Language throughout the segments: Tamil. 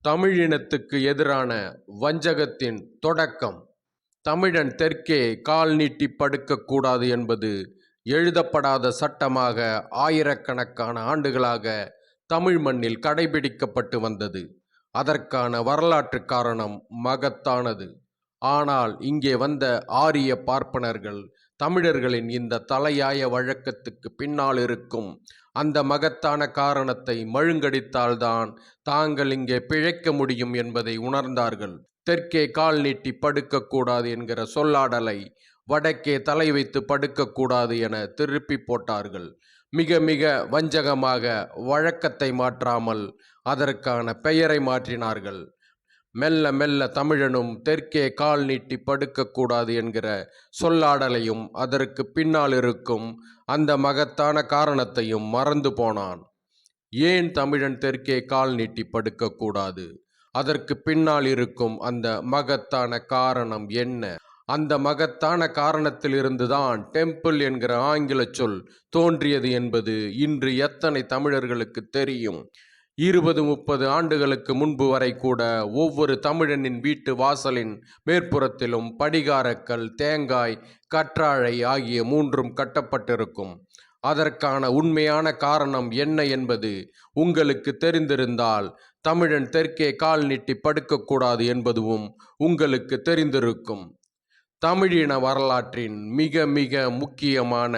தமிழினத்துக்கு எதிரான வஞ்சகத்தின் தொடக்கம். தமிழன் தெற்கே கால் நீட்டி படுக்கக்கூடாது என்பது எழுதப்படாத சட்டமாக ஆயிரக்கணக்கான ஆண்டுகளாக தமிழ் மண்ணில் கடைபிடிக்கப்பட்டு வந்தது. அதற்கான வரலாற்று காரணம் மகத்தானது. ஆனால் இங்கே வந்த ஆரிய பார்ப்பனர்கள் தமிழர்களின் இந்த தலையாய வழக்கத்துக்கு பின்னால் இருக்கும் அந்த மகத்தான காரணத்தை மழுங்கடித்தால்தான் தாங்கள் இங்கே பிழைக்க முடியும் என்பதை உணர்ந்தார்கள். தெற்கே கால் நீட்டி படுக்கக்கூடாது என்கிற சொல்லாடலை வடக்கே தலை வைத்து படுக்கக்கூடாது என திருப்பி போட்டார்கள். மிக மிக வஞ்சகமாக வழக்கத்தை மாற்றாமல் அதற்கான பெயரை மாற்றினார்கள். மெல்ல மெல்ல தமிழனும் தெற்கே கால் நீட்டி படுக்கக்கூடாது என்கிற சொல்லாடலையும் அதற்கு பின்னால் இருக்கும் அந்த மகத்தான காரணத்தையும் மறந்து போனான். ஏன் தமிழன் தெற்கே கால் நீட்டி படுக்கக்கூடாது? அதற்கு பின்னால் இருக்கும் அந்த மகத்தான காரணம் என்ன? அந்த மகத்தான காரணத்திலிருந்துதான் டெம்பிள் என்கிற ஆங்கில சொல் தோன்றியது என்பது இன்று எத்தனை தமிழர்களுக்கு தெரியும்? 20-30 ஆண்டுகளுக்கு முன்பு வரை கூட ஒவ்வொரு தமிழனின் வீட்டு வாசலின் மேற்புறத்திலும் படிகாரக்கல், தேங்காய், கற்றாழை ஆகிய 3ம் கட்டப்பட்டிருக்கும். அதற்கான உண்மையான காரணம் என்ன என்பது உங்களுக்கு தெரிந்திருந்தால் தமிழன் தெற்கே கால் நீட்டி படுக்கக்கூடாது என்பதுவும் உங்களுக்கு தெரிந்திருக்கும். தமிழின வரலாற்றின் மிக மிக முக்கியமான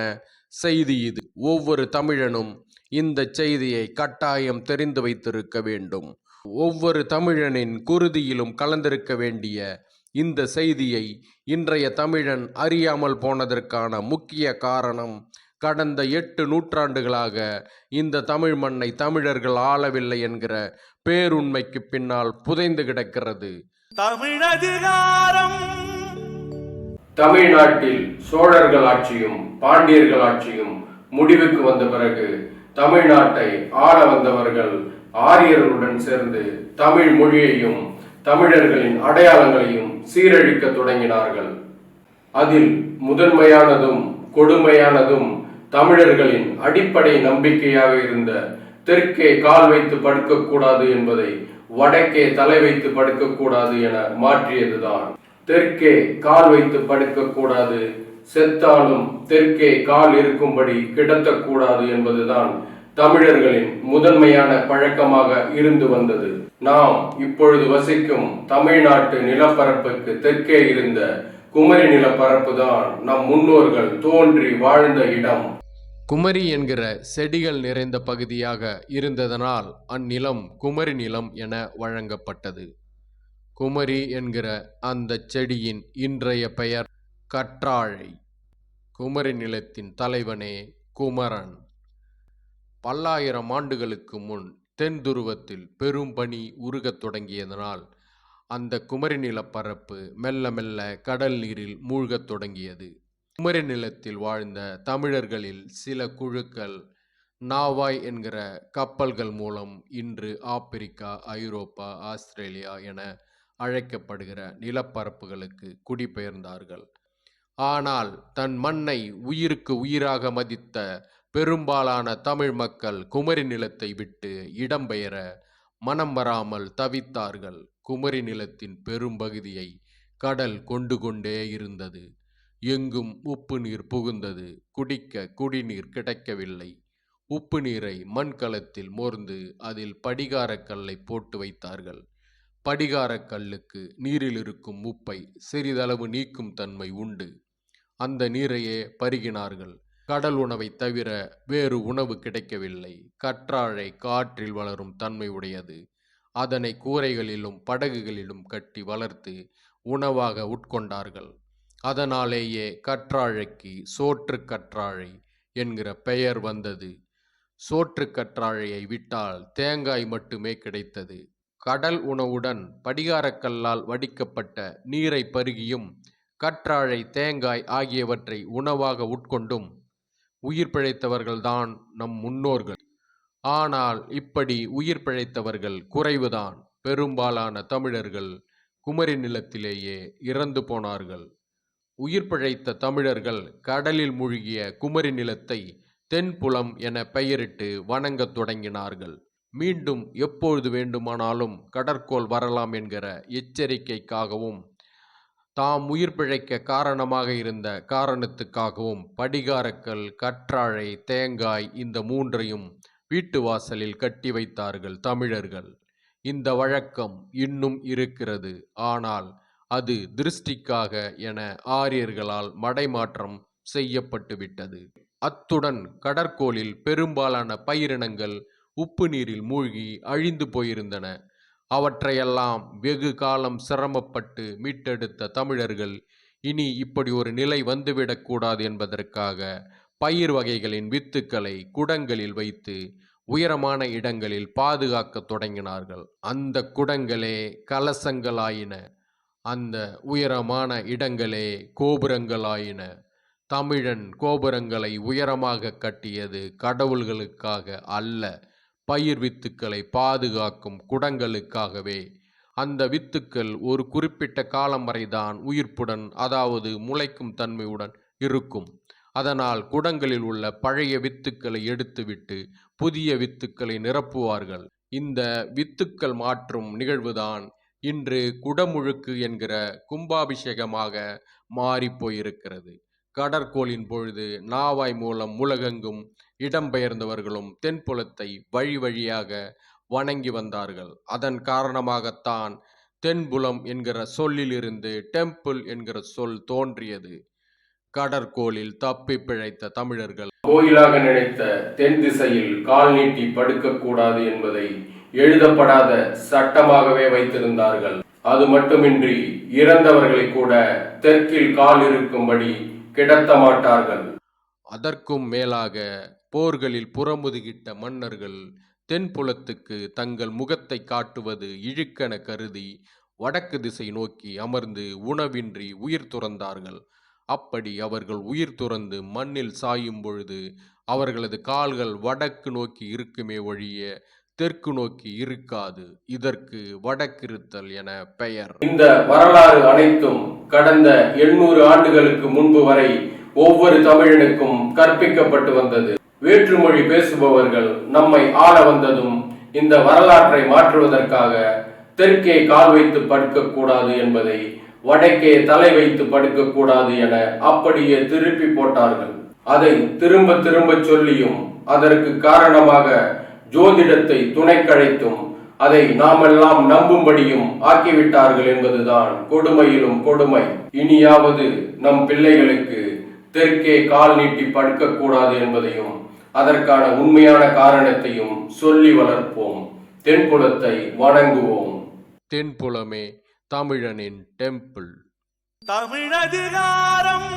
செய்தி இது. ஒவ்வொரு தமிழனும் இந்த செய்தியை கட்டாயம் தெரிந்து வைத்திருக்க வேண்டும். ஒவ்வொரு தமிழனின் குருதியிலும் கலந்திருக்க வேண்டிய இந்த செய்தியை இன்றைய தமிழன் அறியாமல் போனதற்கான முக்கிய காரணம் கடந்த 8 நூற்றாண்டுகளாக இந்த தமிழ் மண்ணை தமிழர்கள் ஆளவில்லை என்கிற பேருண்மைக்கு பின்னால் புதைந்து கிடக்கிறது. தமிழ்நாட்டில் சோழர்கள் ஆட்சியும் பாண்டியர்கள் ஆட்சியும் முடிவுக்கு வந்த பிறகு தமிழ்நாட்டை ஆள வந்தவர்கள் ஆரியர்களுடன் சேர்ந்து தமிழ் மொழியையும் தமிழர்களின் அடையாளங்களையும் சீரழிக்க தொடங்கினார்கள். அதில் முதன்மையானதும் கொடுமையானதும் தமிழர்களின் அடிப்படை நம்பிக்கையாக இருந்த தெற்கே கால் வைத்து படுக்கக்கூடாது என்பதை வடக்கே தலை வைத்து படுக்கக்கூடாது என மாற்றியதுதான். தெற்கே கால் வைத்து படுக்கக்கூடாது, செத்தாலும் தெற்கே கால் இருக்கும்படி கிடத்தக்கூடாது என்பதுதான் தமிழர்களின் முதன்மையான பழக்கமாக இருந்து வந்தது. நாம் இப்பொழுது வசிக்கும் தமிழ்நாட்டு நிலப்பரப்புக்கு தெற்கே இருந்த குமரி நிலப்பரப்பு தான் நம் முன்னோர்கள் தோன்றி வாழ்ந்த இடம். குமரி என்கிற செடிகள் நிறைந்த பகுதியாக இருந்ததனால் அந்நிலம் குமரி நிலம் என வழங்கப்பட்டது. குமரி என்கிற அந்த செடியின் இன்றைய பெயர் கற்றாழை. குமரி நிலத்தின் தலைவனே குமரன். பல்லாயிரம் ஆண்டுகளுக்கு முன் தென் துருவத்தில் பெரும் பனி உருகத் தொடங்கியதனால் அந்த குமரி நிலப்பரப்பு மெல்ல மெல்ல கடல் நீரில் மூழ்கத் தொடங்கியது. குமரி நிலத்தில் வாழ்ந்த தமிழர்களில் சில குழுக்கள் நாவாய் என்கிற கப்பல்கள் மூலம் இன்று ஆப்பிரிக்கா, ஐரோப்பா, ஆஸ்திரேலியா என அழைக்கப்படுகிற நிலப்பரப்புகளுக்கு குடிபெயர்ந்தார்கள். ஆனால் தன் மண்ணை உயிருக்கு உயிராக மதித்த பெரும்பாலான தமிழ் மக்கள் குமரி நிலத்தை விட்டு இடம்பெயர மனம் வராமல் தவித்தார்கள். குமரி நிலத்தின் பெரும்பகுதியை கடல் கொண்டு கொண்டே இருந்தது. எங்கும் உப்பு நீர் புகுந்தது. குடிக்க குடிநீர் கிடைக்கவில்லை. உப்பு நீரை மண்கலத்தில் மோர்ந்து அதில் படிகாரக்கல்லை போட்டு வைத்தார்கள். படிகாரக்கல்லுக்கு நீரில் இருக்கும் உப்பை சிறிதளவு நீக்கும் தன்மை உண்டு. அந்த நீரையே பருகினார்கள். கடல் உணவை தவிர வேறு உணவு கிடைக்கவில்லை. கற்றாழை காற்றில் வளரும் தன்மை உடையது. அதனை கூரைகளிலும் படகுகளிலும் கட்டி வளர்த்து உணவாக உட்கொண்டார்கள். அதனாலேயே கற்றாழைக்கு சோற்று கற்றாழை என்கிற பெயர் வந்தது. சோற்று கற்றாழையை விட்டால் தேங்காய் மட்டுமே கிடைத்தது. கடல் உணவுடன் படிகாரக்கல்லால் வடிக்கப்பட்ட நீரை பருகியும் கற்றாழை, தேங்காய் ஆகியவற்றை உணவாக உட்கொண்டும் உயிர் பிழைத்தவர்கள்தான் நம் முன்னோர்கள். ஆனால் இப்படி உயிர் பிழைத்தவர்கள் குறைவுதான். பெரும்பாலான தமிழர்கள் குமரி நிலத்திலேயே இறந்து போனார்கள். உயிர் பிழைத்த தமிழர்கள் கடலில் மூழ்கிய குமரி நிலத்தை தென்புலம் என பெயரிட்டு வணங்கத் தொடங்கினார்கள். மீண்டும் எப்பொழுது வேண்டுமானாலும் கடற்கோள் வரலாம் என்கிற எச்சரிக்கைக்காகவும் தாம் உயிர் பிழைக்க காரணமாக இருந்த காரணத்துக்காகவும் படிகாரக்கல், கற்றாழை, தேங்காய் இந்த மூன்றையும் வீட்டு வாசலில் கட்டி வைத்தார்கள் தமிழர்கள். இந்த வழக்கம் இன்னும் இருக்கிறது. ஆனால் அது திருஷ்டிக்காக என ஆரியர்களால் மடைமாற்றம் செய்யப்பட்டுவிட்டது. அத்துடன் கடற்கோளில் பெரும்பாலான பயிரினங்கள் உப்பு நீரில் மூழ்கி அழிந்து போயிருந்தன. அவற்றையெல்லாம் வெகு காலம் சிரமப்பட்டு மீட்டெடுத்த தமிழர்கள் இனி இப்படி ஒரு நிலை வந்துவிடக்கூடாது என்பதற்காக பயிர் வகைகளின் வித்துக்களை குடங்களில் வைத்து உயரமான இடங்களில் பாதுகாக்க தொடங்கினார்கள். அந்த குடங்களே கலசங்களாயின. அந்த உயரமான இடங்களே கோபுரங்களாயின. தமிழன் கோபுரங்களை உயரமாக கட்டியது கடவுள்களுக்காக அல்ல, பயிர் வித்துக்களை பாதுகாக்கும் குடங்களுக்காகவே. அந்த வித்துக்கள் ஒரு குறிப்பிட்ட காலம் வரைதான் உயிர்ப்புடன், அதாவது முளைக்கும் தன்மையுடன் இருக்கும். அதனால் குடங்களில் உள்ள பழைய வித்துக்களை எடுத்துவிட்டு புதிய வித்துக்களை நிரப்புவார்கள். இந்த வித்துக்கள் மாற்றும் நிகழ்வுதான் இன்று குடமுழுக்கு என்கிற கும்பாபிஷேகமாக மாறிப்போயிருக்கிறது. கடற்கோளின் பொழுது நாவாய் மூலம் உலகெங்கும் இடம்பெயர்ந்தவர்களும் தென்புலத்தை வழி வழியாக வணங்கி வந்தார்கள். அதன் காரணமாகத்தான் தென்புலம் என்கிற சொல்லிலிருந்து டெம்பிள் என்கிற சொல் தோன்றியது. கடற்கோளில் தப்பி பிழைத்த தமிழர்கள் கோயிலாக நினைத்த தென் திசையில் கால் நீட்டி படுக்கக்கூடாது என்பதை எழுதப்படாத சட்டமாகவே வைத்திருந்தார்கள். அது மட்டுமின்றி இறந்தவர்களை கூட தெற்கில் கால் இருக்கும்படி கிடத்த மாட்டார்கள். அதற்கும் மேலாக போர்களில் புறமுதுகிட்ட மன்னர்கள் தென்புலத்துக்கு தங்கள் முகத்தை காட்டுவது இழுக்கென கருதி வடக்கு திசை நோக்கி அமர்ந்து உணவின்றி உயிர் துறந்தார்கள். அப்படி அவர்கள் உயிர் துறந்து மண்ணில் சாயும் பொழுது அவர்களது கால்கள் வடக்கு நோக்கி இருக்குமே ஒழிய தெற்கு நோக்கி இருக்காது. இதற்கு வடக்கிருத்தல் என பெயர். இந்த வரலாறு அனைத்தும் கடந்த 800 ஆண்டுகளுக்கு முன்பு வரை ஒவ்வொரு தமிழனுக்கும் கற்பிக்கப்பட்டு வந்தது. வேற்றுமொழி பேசுபவர்கள் நம்மை ஆள வந்ததும் இந்த வரலாற்றை மாற்றுவதற்காக தெற்கே கால் வைத்து படுக்கக்கூடாது என்பதை வடக்கே தலை வைத்து படுக்கக்கூடாது என அப்படியே திருப்பி போட்டார்கள். அதை திரும்ப திரும்ப சொல்லியும் அதற்கு காரணமாக ஜோதிடத்தை துணைக்கழைத்தும் அதை நாமெல்லாம் நம்பும்படியும் ஆக்கிவிட்டார்கள் என்பதுதான் கொடுமையிலும் கொடுமை. இனியாவது நம் பிள்ளைகளுக்கு தெற்கே கால் நீட்டி படுக்கக்கூடாது என்பதையும் அதற்கான உண்மையான காரணத்தையும் சொல்லி வளர்ப்போம். தென்புலத்தை வணங்குவோம். தென்புலமே தமிழனின் டெம்பிள். தமிழதிகாரம்